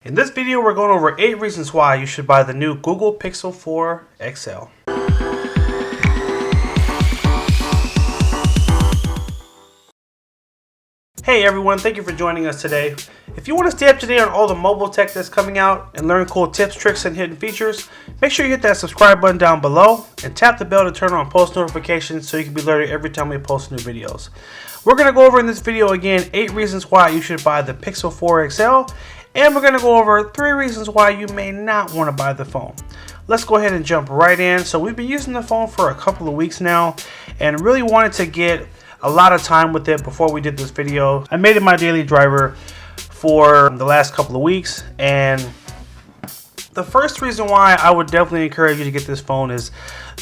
In this video, we're going over 8 reasons why you should buy the new Google Pixel 4 XL. Hey everyone, thank you for joining us today. If you want to stay up to date on all the mobile tech that's coming out and learn cool tips, tricks, and hidden features, make sure you hit that subscribe button down below and tap the bell to turn on post notifications so you can be alerted every time we post new videos. We're going to go over in this video again 8 reasons why you should buy the Pixel 4 XL. And we're going to go over 3 reasons why you may not want to buy the phone. Let's go ahead and jump right in. So we've been using the phone for a couple of weeks now and really wanted to get a lot of time with it before we did this video. I made it my daily driver for the last couple of weeks, and the first reason why I would definitely encourage you to get this phone is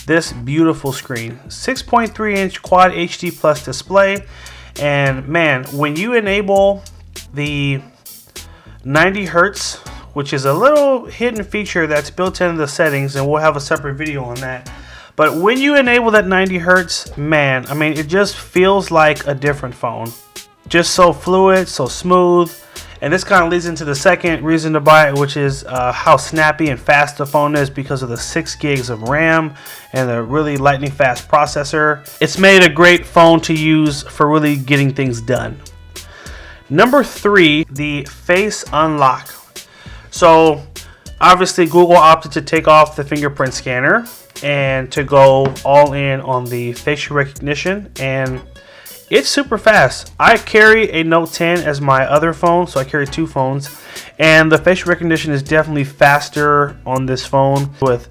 this beautiful screen. 6.3-inch Quad HD Plus display, and man, when you enable the 90 Hertz, which is a little hidden feature that's built into the settings, and we'll have a separate video on that. But when you enable that 90 Hertz, man, I mean, it just feels like a different phone. Just so fluid, so smooth. And this kind of leads into the second reason to buy it, which is how snappy and fast the phone is because of the 6 gigs of RAM and the really lightning fast processor. It's made a great phone to use for really getting things done. Number 3, the Face Unlock. So obviously Google opted to take off the fingerprint scanner and to go all in on the facial recognition, and it's super fast. I carry a Note 10 as my other phone, so I carry 2 phones, and the facial recognition is definitely faster on this phone, with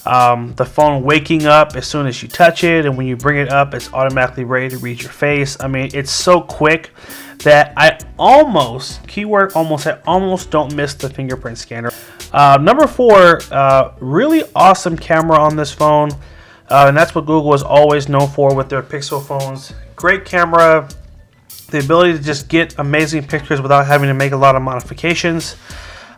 the phone waking up as soon as you touch it, and when you bring it up, it's automatically ready to read your face. I mean, it's so quick that I almost don't miss the fingerprint scanner. Number 4, really awesome camera on this phone, and that's what Google is always known for with their Pixel phones. Great camera, the ability to just get amazing pictures without having to make a lot of modifications.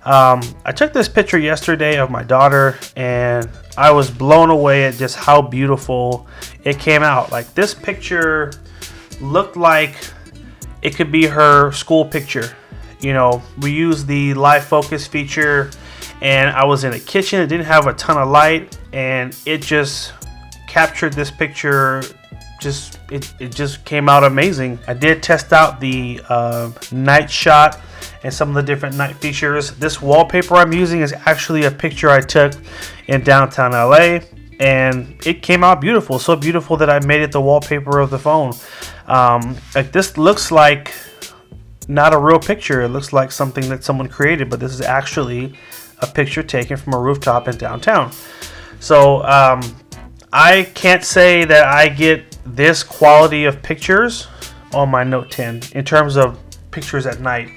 I took this picture yesterday of my daughter, and I was blown away at just how beautiful it came out. Like, this picture looked like it could be her school picture. You know, we used the live focus feature, and I was in a kitchen. It didn't have a ton of light, and it just captured this picture. It just came out amazing. I did test out the night shot and some of the different night features. This wallpaper I'm using is actually a picture I took in downtown LA, and it came out beautiful. So beautiful that I made it the wallpaper of the phone. Like, this looks like not a real picture. It looks like something that someone created, but this is actually a picture taken from a rooftop in downtown. So I can't say that I get this quality of pictures on my Note 10 in terms of pictures at night.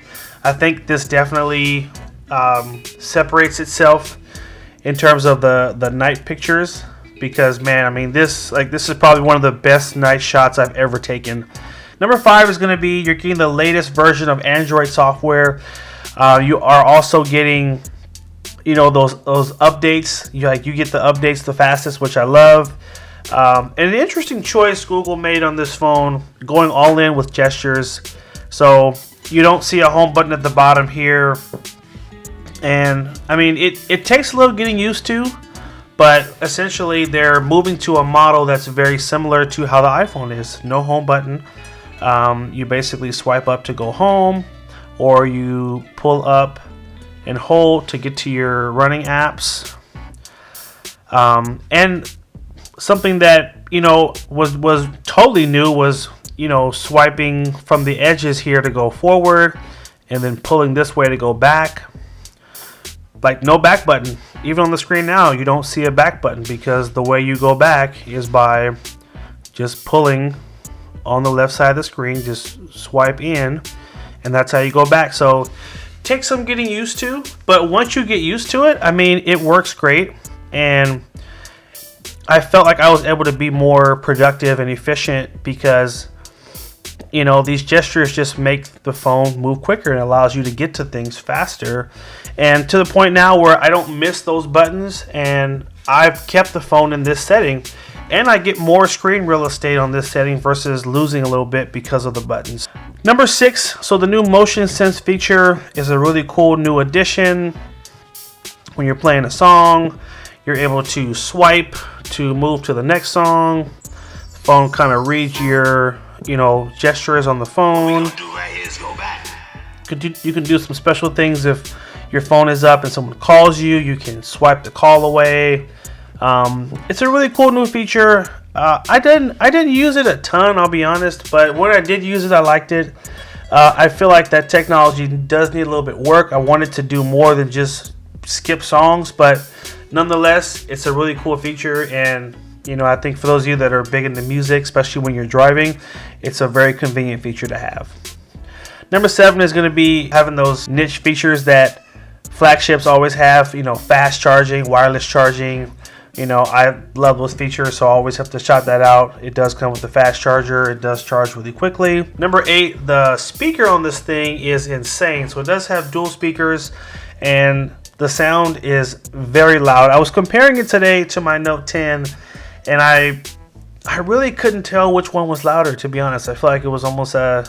I think this definitely separates itself in terms of the night pictures, because man, I mean, this is probably one of the best night shots I've ever taken. Number 5 is going to be, you're getting the latest version of Android software. You are also getting, you know, those updates. You get the updates the fastest, which I love. And an interesting choice Google made on this phone, going all in with gestures. So you don't see a home button at the bottom here, and I mean, it takes a little getting used to, but essentially they're moving to a model that's very similar to how the iPhone is. No home button. You basically swipe up to go home, or you pull up and hold to get to your running apps. And something that, you know, was totally new was, you know, swiping from the edges here to go forward, and then pulling this way to go back. Like, no back button. Even on the screen now, you don't see a back button, because the way you go back is by just pulling on the left side of the screen. Just swipe in, and that's how you go back. So takes some getting used to, but once you get used to it, I mean, it works great. And I felt like I was able to be more productive and efficient because, you know, these gestures just make the phone move quicker and allows you to get to things faster. And to the point now where I don't miss those buttons, and I've kept the phone in this setting, and I get more screen real estate on this setting versus losing a little bit because of the buttons. Number 6, so the new Motion Sense feature is a really cool new addition. When you're playing a song, you're able to swipe to move to the next song. The phone kind of reads your, gestures on the phone. You can do some special things if your phone is up and someone calls you. You can swipe the call away. It's a really cool new feature. I didn't use it a ton, I'll be honest, but when I did use it, I liked it. I feel like that technology does need a little bit of work. I wanted to do more than just skip songs, but nonetheless, it's a really cool feature. And I think for those of you that are big into music, especially when you're driving, it's a very convenient feature to have. Number 7 is going to be having those niche features that flagships always have, fast charging, wireless charging. I love those features, so I always have to shout that out. It does come with a fast charger. It does charge really quickly. Number 8, the speaker on this thing is insane. So it does have dual speakers, and the sound is very loud. I was comparing it today to my Note 10, and I really couldn't tell which one was louder, to be honest. I feel like it was almost a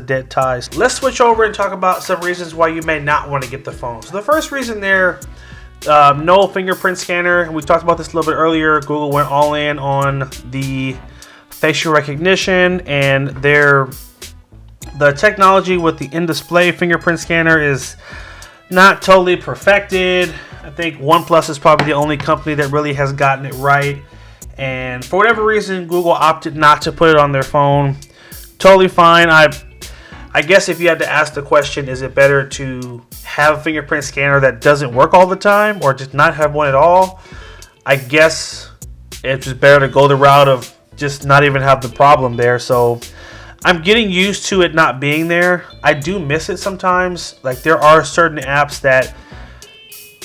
dead tie. Let's switch over and talk about some reasons why you may not want to get the phone. So the first reason there, no fingerprint scanner. We talked about this a little bit earlier. Google went all in on the facial recognition, and the technology with the in-display fingerprint scanner is not totally perfected. I think OnePlus is probably the only company that really has gotten it right. And for whatever reason, Google opted not to put it on their phone. Totally fine. I guess if you had to ask the question, is it better to have a fingerprint scanner that doesn't work all the time or just not have one at all? I guess it's just better to go the route of just not even have the problem there. So I'm getting used to it not being there. I do miss it sometimes. Like, there are certain apps that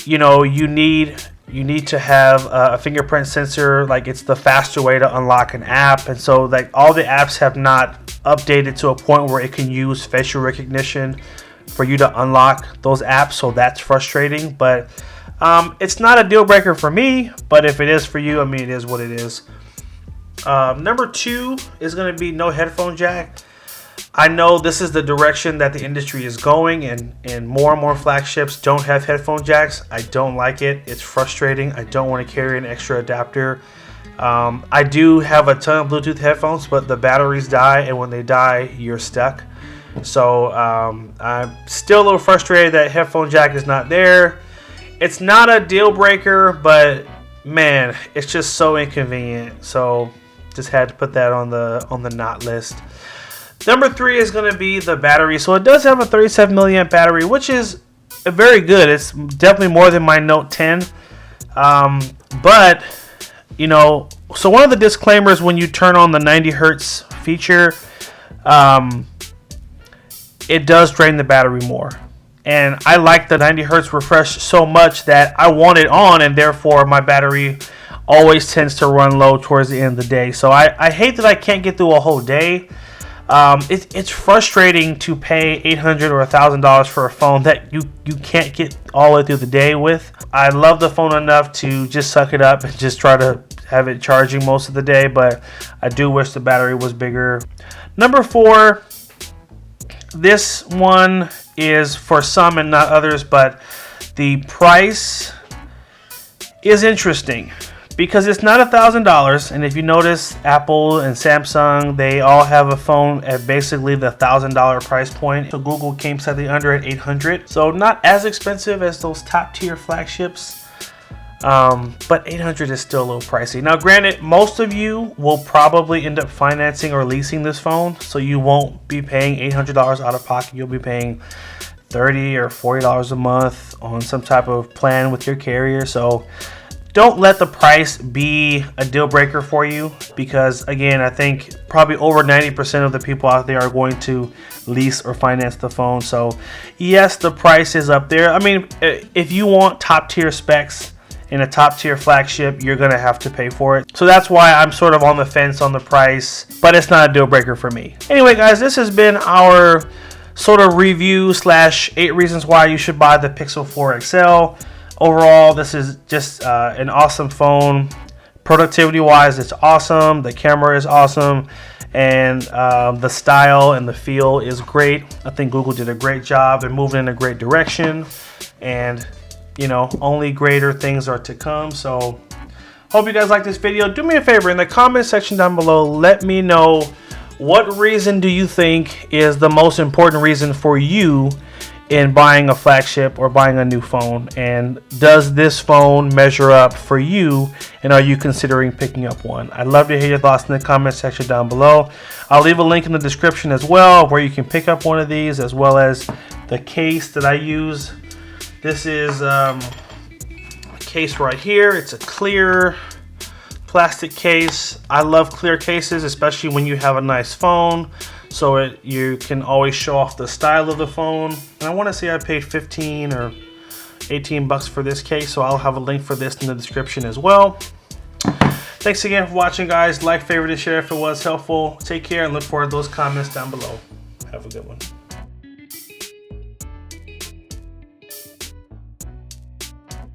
you need to have a fingerprint sensor. Like, it's the faster way to unlock an app, and so like all the apps have not updated to a point where it can use facial recognition for you to unlock those apps. So that's frustrating, but it's not a deal breaker for me. But if it is for you, it is what it is. Number 2 is going to be no headphone jack. I know this is the direction that the industry is going, and more flagships don't have headphone jacks. I don't like it. It's frustrating. I don't want to carry an extra adapter. I do have a ton of Bluetooth headphones, but the batteries die, and when they die, you're stuck. So I'm still a little frustrated that headphone jack is not there. It's not a deal breaker, but man, it's just so inconvenient. So just had to put that on the not list. Number 3 is going to be the battery. So it does have a 37 milliamp battery, which is very good. It's definitely more than my Note 10. But, so one of the disclaimers when you turn on the 90 hertz feature, it does drain the battery more. And I like the 90 hertz refresh so much that I want it on, and therefore my battery always tends to run low towards the end of the day. So I hate that I can't get through a whole day. It's frustrating to pay $800 or $1,000 for a phone that you can't get all the way through the day with. I love the phone enough to just suck it up and just try to have it charging most of the day, but I do wish the battery was bigger. Number 4, this one is for some and not others, but the price is interesting because it's not $1,000. And if you notice, Apple and Samsung, they all have a phone at basically the $1,000 price point. So Google came slightly under at $800. So not as expensive as those top tier flagships, but $800 is still a little pricey. Now granted, most of you will probably end up financing or leasing this phone, so you won't be paying $800 out of pocket. You'll be paying $30 or $40 a month on some type of plan with your carrier. So don't let the price be a deal breaker for you, because again, I think probably over 90% of the people out there are going to lease or finance the phone. So yes, the price is up there. If you want top tier specs in a top tier flagship, you're gonna have to pay for it. So that's why I'm sort of on the fence on the price, but it's not a deal breaker for me. Anyway guys, this has been our sort of review / 8 reasons why you should buy the Pixel 4 XL. Overall, this is just an awesome phone. productivity wise, it's awesome. The camera is awesome, and the style and the feel is great. I think Google did a great job. They're moving in a great direction, and you know, only greater things are to come. So hope you guys like this video. Do me a favor, in the comment section down below, let me know, what reason do you think is the most important reason for you in buying a flagship or buying a new phone? And does this phone measure up for you, and are you considering picking up one? I'd love to hear your thoughts in the comment section down below. I'll leave a link in the description as well where you can pick up one of these, as well as the case that I use. This is a case right here. It's a clear plastic case. I love clear cases, especially when you have a nice phone, so you can always show off the style of the phone. And I want to say I paid 15 or 18 bucks for this case, so I'll have a link for this in the description as well. Thanks again for watching, guys. Like, favorite, and share if it was helpful. Take care, and look forward to those comments down below. Have a good one.